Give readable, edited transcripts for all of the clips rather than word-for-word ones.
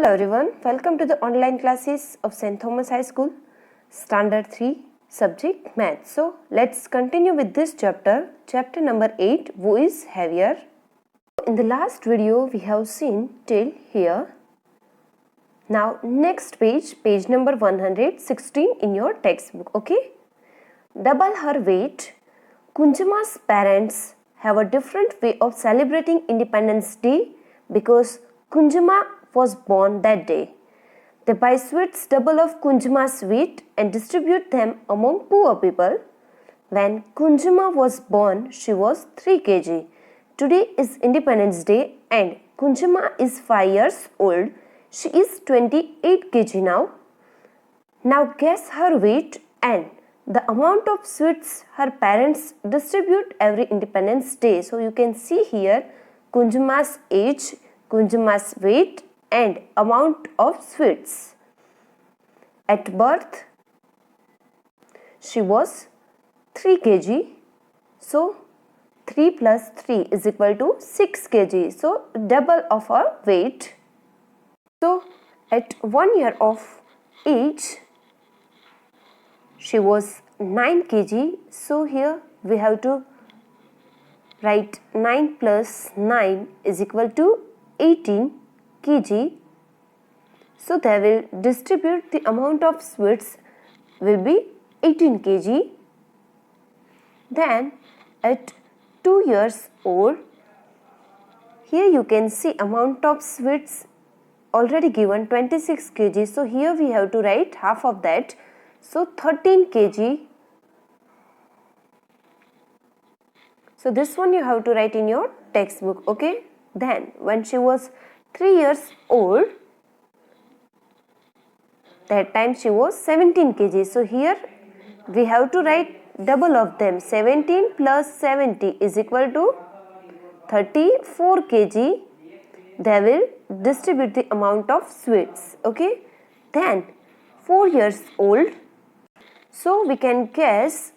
Hello everyone, welcome to the online classes of St. Thomas High School, Standard 3, subject Math. So, let's continue with this chapter number 8, Who is Heavier? In the last video, we have seen till here. Now, next page, page number 116 in your textbook, okay? Double her weight. Kunjama's parents have a different way of celebrating Independence Day because Kunjama was born that day. They buy sweets double of Kunjama's weight and distribute them among poor people. When Kunjama was born, she was 3 kg. Today is Independence Day and Kunjama is 5 years old. She is 28 kg now. Now guess her weight and the amount of sweets her parents distribute every Independence Day. So you can see here Kunjama's age, Kunjama's weight and amount of sweets. At birth, she was 3 kg. So 3 plus 3 is equal to 6 kg. So double of her weight. So at 1 year of age, she was 9 kg. So here we have to write 9 plus 9 is equal to 18 kg. So they will distribute the amount of sweets will be 18 kg. Then at 2 years old, here you can see amount of sweets already given 26 kg. So here we have to write half of that. So 13 kg. So this one you have to write in your textbook, okay? Then when she was 3 years old, that time she was 17 kg. So here we have to write double of them. 17 plus 70 is equal to 34 kg. They will distribute the amount of sweets, okay? Then 4 years old. So we can guess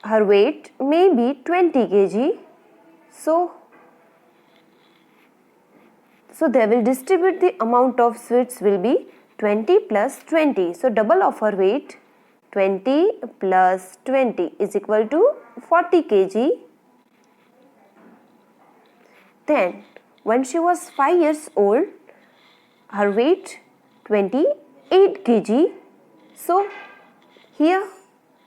her weight may be 20 kg. So they will distribute the amount of sweets will be 20 plus 20. So double of her weight 20 plus 20 is equal to 40 kg. Then when she was 5 years old, her weight 28 kg. So here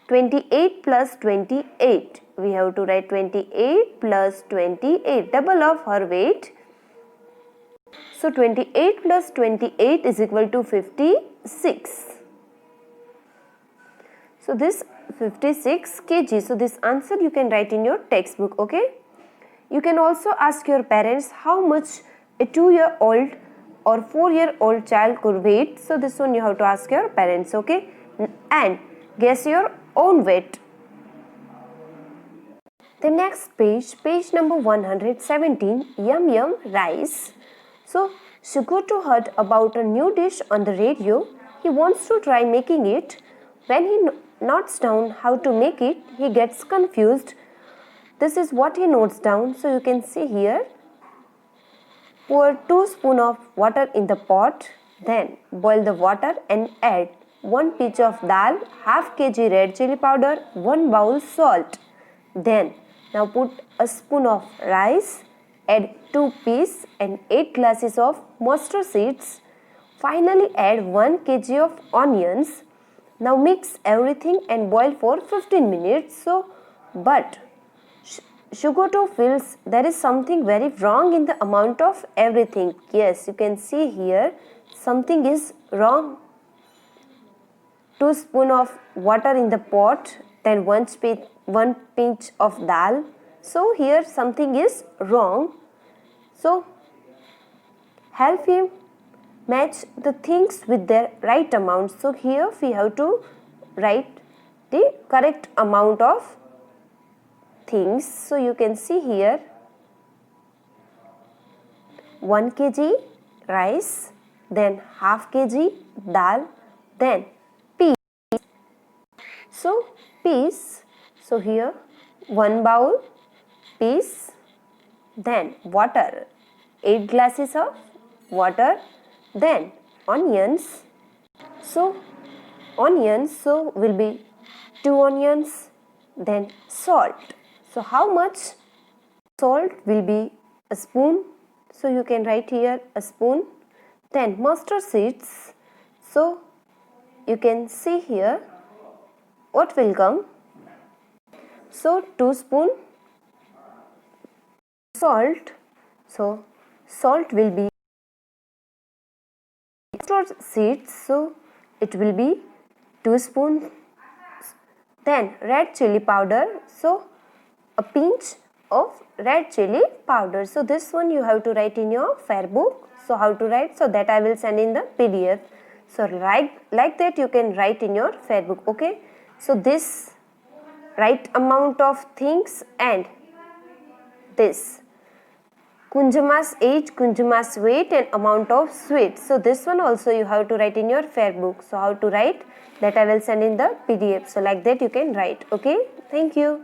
28 plus 28, we have to write 28 plus 28, double of her weight. So 28 plus 28 is equal to 56. So this 56 kg. So this answer you can write in your textbook, okay? You can also ask your parents how much a 2-year-old or 4-year-old child could weight. So this one you have to ask your parents, okay? And guess your own weight. The next page, page number 117, Yum Yum Rice. So Shugoto heard about a new dish on the radio. He wants to try making it. When he notes down how to make it, he gets confused. This is what he notes down. So you can see here. Pour 2 spoons of water in the pot. Then boil the water and add 1 pinch of dal, half kg red chili powder, 1 bowl salt. Then now put a spoon of rice, add 2 peas and 8 glasses of mustard seeds. Finally add 1 kg of onions. Now mix everything and boil for 15 minutes. But Shugoto feels there is something very wrong in the amount of everything. Yes, you can see here something is wrong. 2 spoons of water in the pot, then 1 pinch of dal. So here something is wrong. So help him match the things with their right amount. So here we have to write the correct amount of things. So you can see here 1 kg rice, then half kg dal, then peas. So peas, so here 1 bowl peas, then water 8 glasses of water, then onions. So onions, so will be 2 onions, then salt. So how much salt will be a spoon? So you can write here a spoon. Then mustard seeds. So you can see here what will come. So 2 spoon salt. So salt will be mustard seeds. So it will be 2 spoons. Then red chili powder. So a pinch of red chili powder. So this one you have to write in your fair book. So how to write? So that I will send in the PDF. So like that you can write in your fair book. Okay. So this right amount of things and this Kunjama's age, Kunjama's weight and amount of sweet. So this one also you have to write in your fair book. So how to write? That I will send in the PDF. So like that you can write. Okay. Thank you.